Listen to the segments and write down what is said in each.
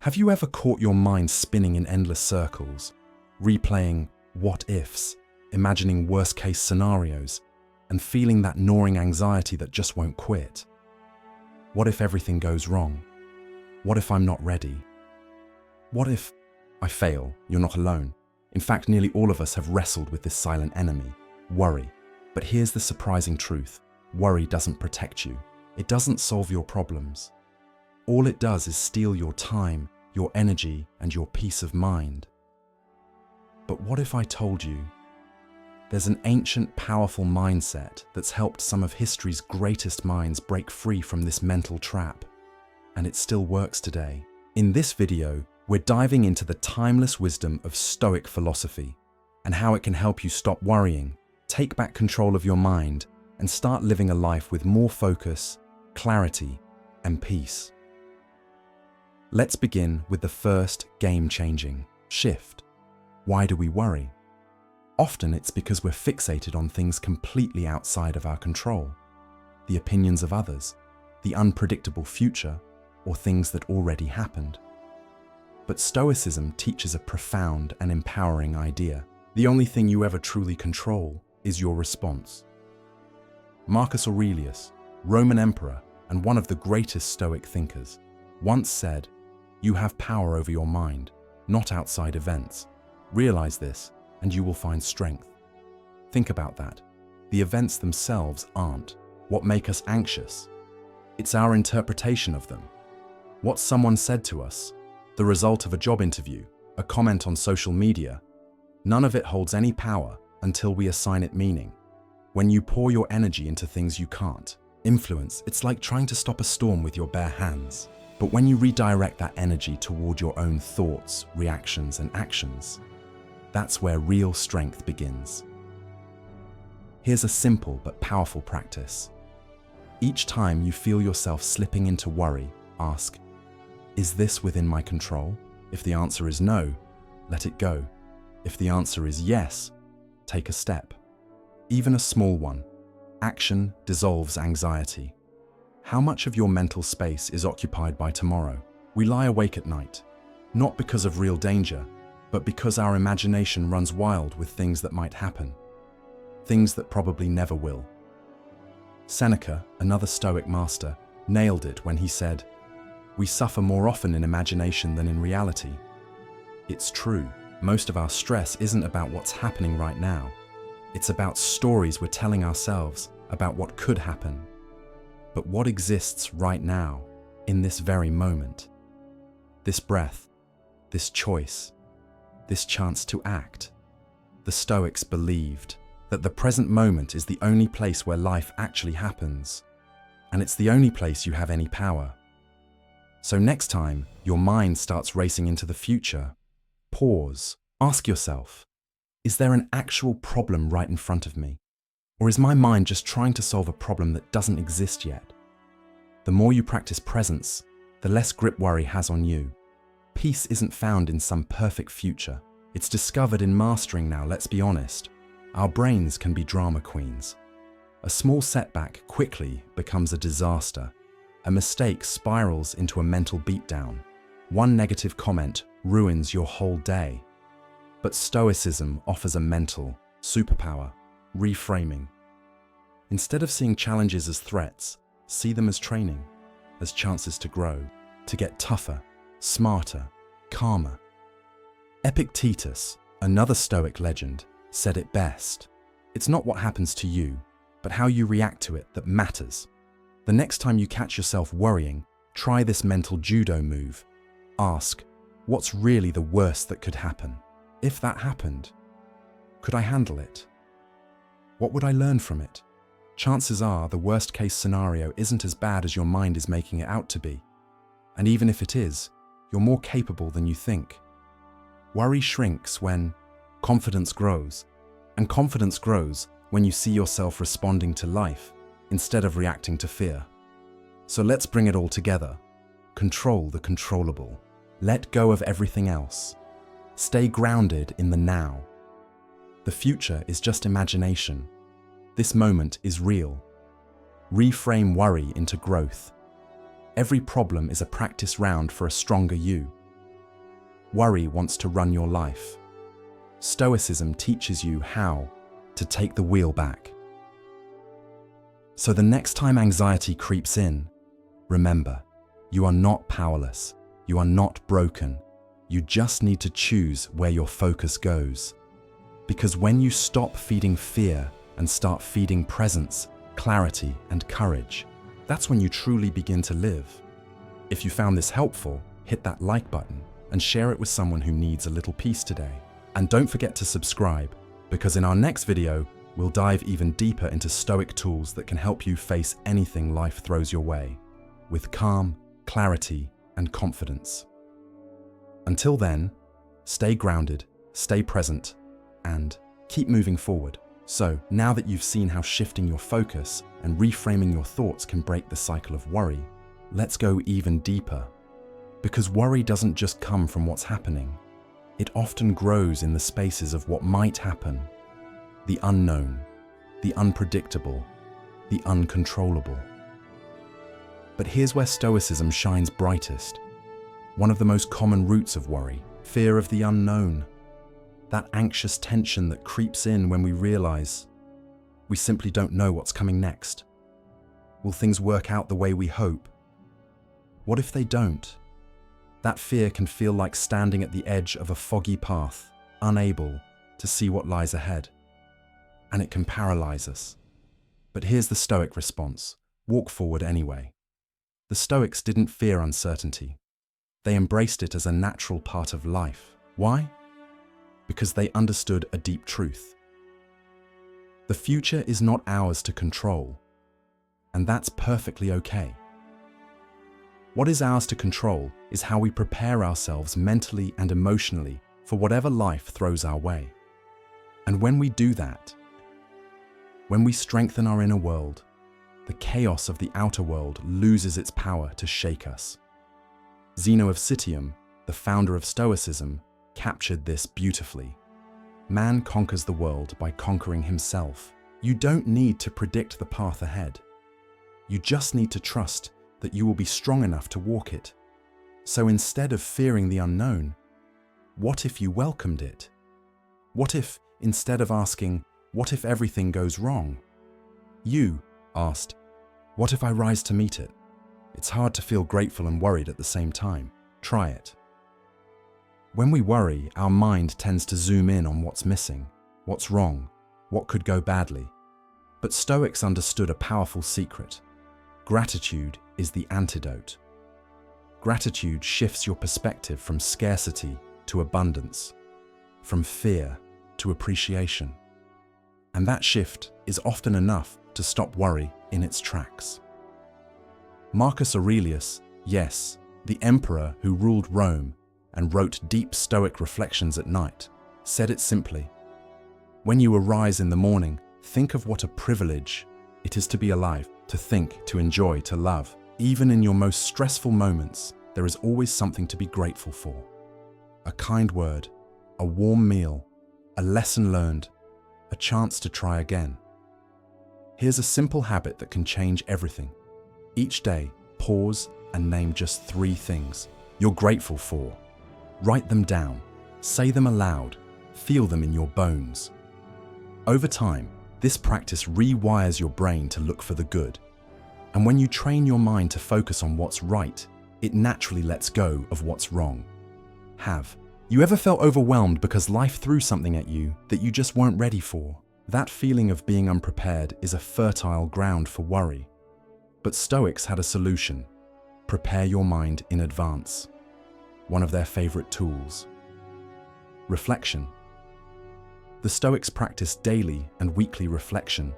Have you ever caught your mind spinning in endless circles, replaying what ifs, imagining worst-case scenarios, and feeling that gnawing anxiety that just won't quit? What if everything goes wrong? What if I'm not ready? What if I fail? You're not alone. In fact, nearly all of us have wrestled with this silent enemy, worry. But here's the surprising truth. Worry doesn't protect you. It doesn't solve your problems. All it does is steal your time, your energy, and your peace of mind. But what if I told you there's an ancient, powerful mindset that's helped some of history's greatest minds break free from this mental trap, and it still works today? In this video, we're diving into the timeless wisdom of Stoic philosophy and how it can help you stop worrying, take back control of your mind, and start living a life with more focus, clarity, and peace. Let's begin with the first game-changing shift. Why do we worry? Often it's because we're fixated on things completely outside of our control. The opinions of others, the unpredictable future, or things that already happened. But Stoicism teaches a profound and empowering idea. The only thing you ever truly control is your response. Marcus Aurelius, Roman emperor and one of the greatest Stoic thinkers, once said, "You have power over your mind, not outside events. Realize this, and you will find strength." Think about that. The events themselves aren't what make us anxious. It's our interpretation of them. What someone said to us, the result of a job interview, a comment on social media, none of it holds any power until we assign it meaning. When you pour your energy into things you can't influence, it's like trying to stop a storm with your bare hands. But when you redirect that energy toward your own thoughts, reactions, and actions, that's where real strength begins. Here's a simple but powerful practice. Each time you feel yourself slipping into worry, ask, "Is this within my control?" If the answer is no, let it go. If the answer is yes, take a step. Even a small one. Action dissolves anxiety. How much of your mental space is occupied by tomorrow? We lie awake at night, not because of real danger, but because our imagination runs wild with things that might happen, things that probably never will. Seneca, another Stoic master, nailed it when he said, "We suffer more often in imagination than in reality." It's true, most of our stress isn't about what's happening right now. It's about stories we're telling ourselves about what could happen. But what exists right now, in this very moment? This breath, this choice, this chance to act. The Stoics believed that the present moment is the only place where life actually happens, and it's the only place you have any power. So next time your mind starts racing into the future, pause, ask yourself, is there an actual problem right in front of me? Or is my mind just trying to solve a problem that doesn't exist yet? The more you practice presence, the less grip worry has on you. Peace isn't found in some perfect future. It's discovered in mastering now, let's be honest. Our brains can be drama queens. A small setback quickly becomes a disaster. A mistake spirals into a mental beatdown. One negative comment ruins your whole day. But Stoicism offers a mental superpower, reframing. Instead of seeing challenges as threats, see them as training, as chances to grow, to get tougher, smarter, calmer. Epictetus, another Stoic legend, said it best. It's not what happens to you, but how you react to it that matters. The next time you catch yourself worrying, try this mental judo move. Ask, what's really the worst that could happen? If that happened, could I handle it? What would I learn from it? Chances are the worst case scenario isn't as bad as your mind is making it out to be. And even if it is, you're more capable than you think. Worry shrinks when confidence grows, and confidence grows when you see yourself responding to life instead of reacting to fear. So let's bring it all together. Control the controllable. Let go of everything else. Stay grounded in the now. The future is just imagination. This moment is real. Reframe worry into growth. Every problem is a practice round for a stronger you. Worry wants to run your life. Stoicism teaches you how to take the wheel back. So the next time anxiety creeps in, remember, you are not powerless. You are not broken. You just need to choose where your focus goes. Because when you stop feeding fear and start feeding presence, clarity, and courage, that's when you truly begin to live. If you found this helpful, hit that like button and share it with someone who needs a little peace today. And don't forget to subscribe, because in our next video, we'll dive even deeper into Stoic tools that can help you face anything life throws your way, with calm, clarity, and confidence. Until then, stay grounded, stay present, and keep moving forward. So, now that you've seen how shifting your focus and reframing your thoughts can break the cycle of worry, let's go even deeper. Because worry doesn't just come from what's happening. It often grows in the spaces of what might happen. The unknown, the unpredictable, the uncontrollable. But here's where Stoicism shines brightest. One of the most common roots of worry, fear of the unknown. That anxious tension that creeps in when we realize we simply don't know what's coming next. Will things work out the way we hope? What if they don't? That fear can feel like standing at the edge of a foggy path, unable to see what lies ahead. And it can paralyze us. But here's the Stoic response: walk forward anyway. The Stoics didn't fear uncertainty. They embraced it as a natural part of life. Why? Because they understood a deep truth. The future is not ours to control, and that's perfectly okay. What is ours to control is how we prepare ourselves mentally and emotionally for whatever life throws our way. And when we do that, when we strengthen our inner world, the chaos of the outer world loses its power to shake us. Zeno of Citium, the founder of Stoicism, captured this beautifully. Man conquers the world by conquering himself. You don't need to predict the path ahead. You just need to trust that you will be strong enough to walk it. So instead of fearing the unknown, what if you welcomed it? What if, instead of asking, what if everything goes wrong, you asked, what if I rise to meet it? It's hard to feel grateful and worried at the same time. Try it. When we worry, our mind tends to zoom in on what's missing, what's wrong, what could go badly. But Stoics understood a powerful secret. Gratitude is the antidote. Gratitude shifts your perspective from scarcity to abundance, from fear to appreciation. And that shift is often enough to stop worry in its tracks. Marcus Aurelius, yes, the emperor who ruled Rome and wrote deep Stoic reflections at night, said it simply: when you arise in the morning, think of what a privilege it is to be alive, to think, to enjoy, to love. Even in your most stressful moments, there is always something to be grateful for. A kind word, a warm meal, a lesson learned, a chance to try again. Here's a simple habit that can change everything. Each day, pause and name just 3 things you're grateful for. Write them down, say them aloud, feel them in your bones. Over time, this practice rewires your brain to look for the good. And when you train your mind to focus on what's right, it naturally lets go of what's wrong. Have you ever felt overwhelmed because life threw something at you that you just weren't ready for? That feeling of being unprepared is a fertile ground for worry. But Stoics had a solution: prepare your mind in advance. One of their favorite tools. Reflection. The Stoics practiced daily and weekly reflection,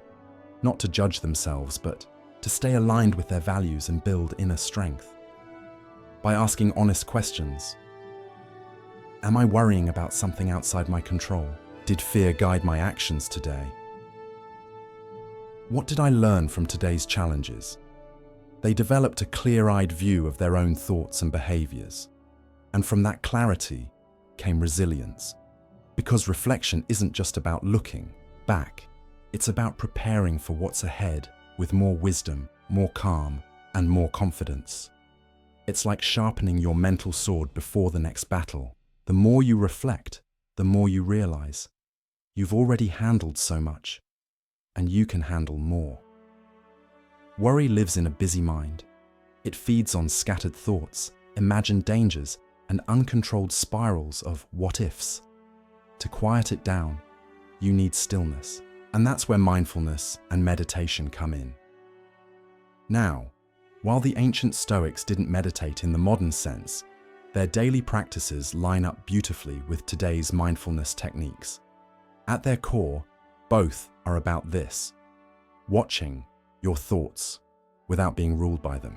not to judge themselves, but to stay aligned with their values and build inner strength. By asking honest questions. Am I worrying about something outside my control? Did fear guide my actions today? What did I learn from today's challenges? They developed a clear-eyed view of their own thoughts and behaviors. And from that clarity came resilience. Because reflection isn't just about looking back, it's about preparing for what's ahead with more wisdom, more calm, and more confidence. It's like sharpening your mental sword before the next battle. The more you reflect, the more you realize you've already handled so much, and you can handle more. Worry lives in a busy mind. It feeds on scattered thoughts, imagined dangers, and uncontrolled spirals of what-ifs. To quiet it down, you need stillness, and that's where mindfulness and meditation come in. Now, while the ancient Stoics didn't meditate in the modern sense, their daily practices line up beautifully with today's mindfulness techniques. At their core, both are about this: watching your thoughts without being ruled by them.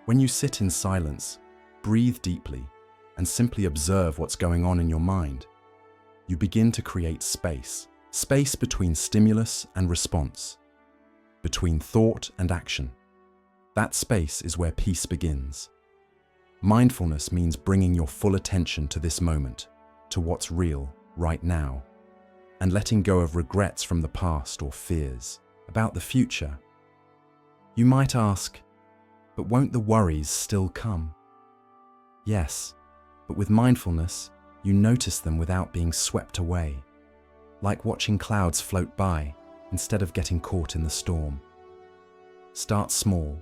When you sit in silence, breathe deeply, and simply observe what's going on in your mind, you begin to create space between stimulus and response, between thought and action. That space is where peace begins. Mindfulness means bringing your full attention to this moment, to what's real right now, and letting go of regrets from the past or fears about the future. You might ask, but won't the worries still come? Yes, but with mindfulness, you notice them without being swept away, like watching clouds float by instead of getting caught in the storm. Start small,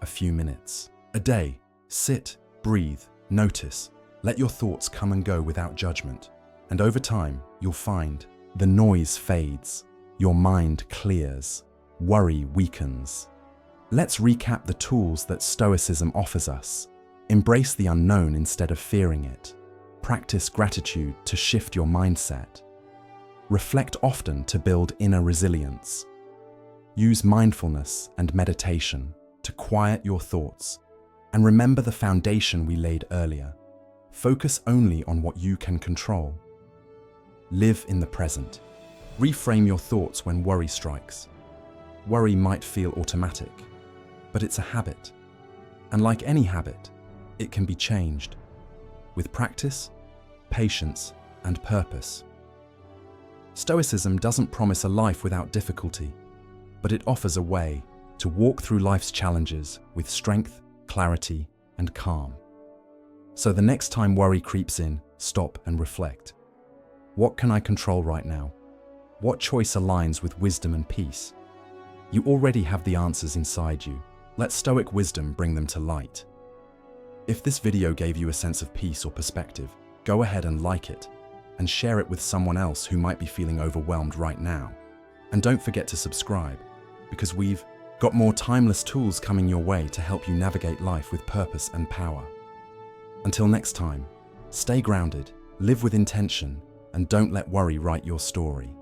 a few minutes, a day. Sit, breathe, notice. Let your thoughts come and go without judgment. And over time, you'll find the noise fades, your mind clears, worry weakens. Let's recap the tools that Stoicism offers us. Embrace the unknown instead of fearing it. Practice gratitude to shift your mindset. Reflect often to build inner resilience. Use mindfulness and meditation to quiet your thoughts. And remember the foundation we laid earlier. Focus only on what you can control. Live in the present. Reframe your thoughts when worry strikes. Worry might feel automatic, but it's a habit. And like any habit, it can be changed with practice, patience, and purpose. Stoicism doesn't promise a life without difficulty, but it offers a way to walk through life's challenges with strength, clarity, and calm. So the next time worry creeps in, stop and reflect. What can I control right now? What choice aligns with wisdom and peace? You already have the answers inside you. Let Stoic wisdom bring them to light. If this video gave you a sense of peace or perspective, go ahead and like it, and share it with someone else who might be feeling overwhelmed right now. And don't forget to subscribe, because we've got more timeless tools coming your way to help you navigate life with purpose and power. Until next time, stay grounded, live with intention, and don't let worry write your story.